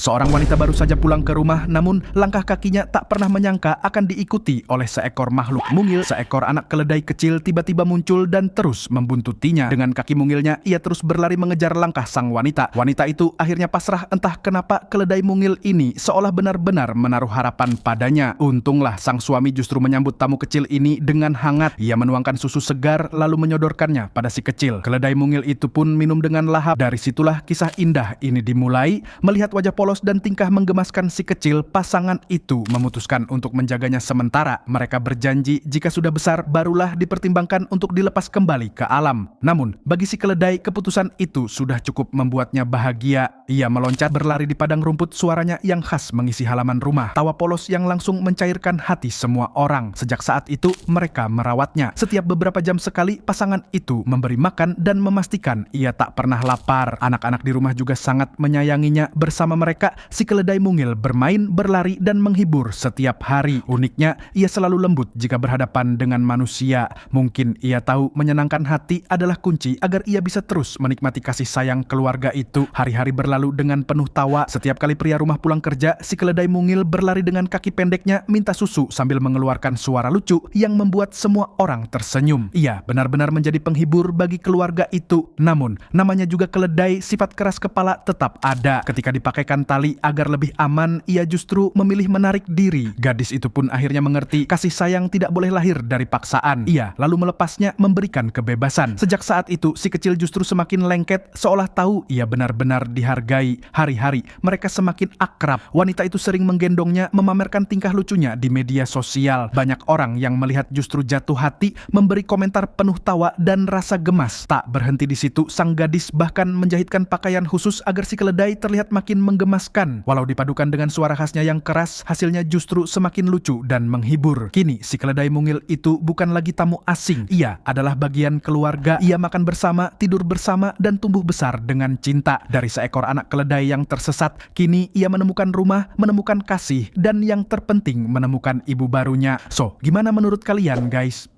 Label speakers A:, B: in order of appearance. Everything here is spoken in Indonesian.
A: Seorang wanita baru saja pulang ke rumah, namun langkah kakinya tak pernah menyangka akan diikuti oleh seekor makhluk mungil. Seekor anak keledai kecil tiba-tiba muncul dan terus membuntutinya. Dengan kaki mungilnya, ia terus berlari mengejar langkah sang wanita. Wanita itu akhirnya pasrah, entah kenapa keledai mungil ini seolah benar-benar menaruh harapan padanya. Untunglah sang suami justru menyambut tamu kecil ini dengan hangat. Ia menuangkan susu segar lalu menyodorkannya pada si kecil. Keledai mungil itu pun minum dengan lahap. Dari situlah kisah indah ini dimulai. Melihat wajah polos dan tingkah menggemaskan si kecil, pasangan itu memutuskan untuk menjaganya sementara. Mereka berjanji jika sudah besar barulah dipertimbangkan untuk dilepas kembali ke alam. Namun, bagi si keledai, keputusan itu sudah cukup membuatnya bahagia. Ia meloncat berlari di padang rumput, suaranya yang khas mengisi halaman rumah. Tawa polos yang langsung mencairkan hati semua orang. Sejak saat itu, mereka merawatnya. Setiap beberapa jam sekali, pasangan itu memberi makan dan memastikan ia tak pernah lapar. Anak-anak di rumah juga sangat menyayanginya. Bersama mereka, si keledai mungil bermain, berlari, dan menghibur setiap hari. Uniknya, ia selalu lembut jika berhadapan dengan manusia. Mungkin ia tahu menyenangkan hati adalah kunci agar ia bisa terus menikmati kasih sayang keluarga itu. Hari-hari berlalu dengan penuh tawa. Setiap kali pria rumah pulang kerja, si keledai mungil berlari dengan kaki pendeknya, minta susu sambil mengeluarkan suara lucu yang membuat semua orang tersenyum. Ia benar-benar menjadi penghibur bagi keluarga itu. Namun, namanya juga keledai, sifat keras kepala tetap ada. Ketika dipakaikan tali agar lebih aman, ia justru memilih menarik diri. Gadis itu pun akhirnya mengerti kasih sayang tidak boleh lahir dari paksaan. Ia lalu melepasnya, memberikan kebebasan. Sejak saat itu, si kecil justru semakin lengket, seolah tahu ia benar-benar dihargai. Hari-hari mereka semakin akrab. Wanita itu sering menggendongnya, memamerkan tingkah lucunya di media sosial. Banyak orang yang melihat justru jatuh hati, memberi komentar penuh tawa dan rasa gemas. Tak berhenti di situ, sang gadis bahkan menjahitkan pakaian khusus agar si keledai terlihat makin menggemaskan. Walau dipadukan dengan suara khasnya yang keras, hasilnya justru semakin lucu dan menghibur. Kini, si keledai mungil itu bukan lagi tamu asing. Ia adalah bagian keluarga. Ia makan bersama, tidur bersama, dan tumbuh besar dengan cinta. Dari seekor anak keledai yang tersesat, kini ia menemukan rumah, menemukan kasih, dan yang terpenting menemukan ibu barunya. So, gimana menurut kalian guys?